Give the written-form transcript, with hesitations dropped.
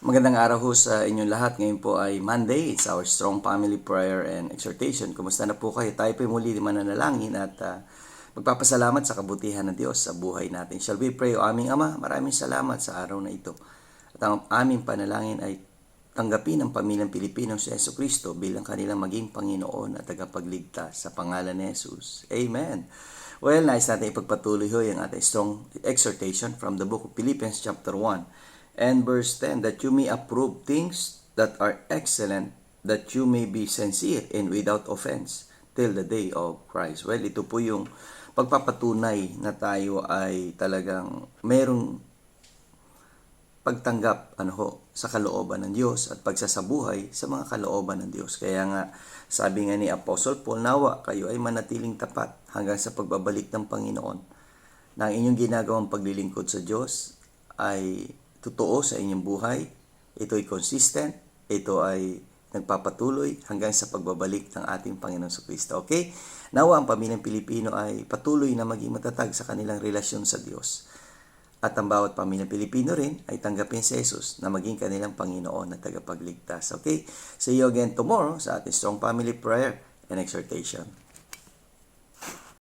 Magandang araw ho sa inyong lahat. Ngayon po ay Monday. It's our strong family prayer and exhortation. Kumusta na po kayo? Tayo po muli mananalangin at magpapasalamat sa kabutihan ng Diyos sa buhay natin. Shall we pray, O aming Ama? Maraming salamat sa araw na ito. At ang aming panalangin ay tanggapin ang pamilyang Pilipino si Jesucristo bilang kanilang maging Panginoon at tagapagligtas sa pangalan ni Jesus. Amen. Well, nais natin ipagpatuloy ho yung ating strong exhortation from the book of Philippians chapter 1. And verse 10, that you may approve things that are excellent, that you may be sincere and without offense till the day of Christ. Well, ito po yung pagpapatunay na tayo ay talagang merong pagtanggap sa kalooban ng Diyos at pagsasabuhay sa mga kalooban ng Diyos. Kaya nga, sabi nga ni Apostle Paul, nawa kayo ay manatiling tapat hanggang sa pagbabalik ng Panginoon, na ang inyong ginagawang paglilingkod sa Diyos ay totoo sa inyong buhay, ito ay consistent, ito ay nagpapatuloy hanggang sa pagbabalik ng ating Panginoon Jesucristo. Okay? Nawa ang pamilyang Pilipino ay patuloy na maging matatag sa kanilang relasyon sa Diyos. At ang bawat pamilyang Pilipino rin ay tanggapin si Jesus na maging kanilang Panginoon na tagapagligtas. Okay? See you again tomorrow sa ating Strong Family Prayer and Exhortation.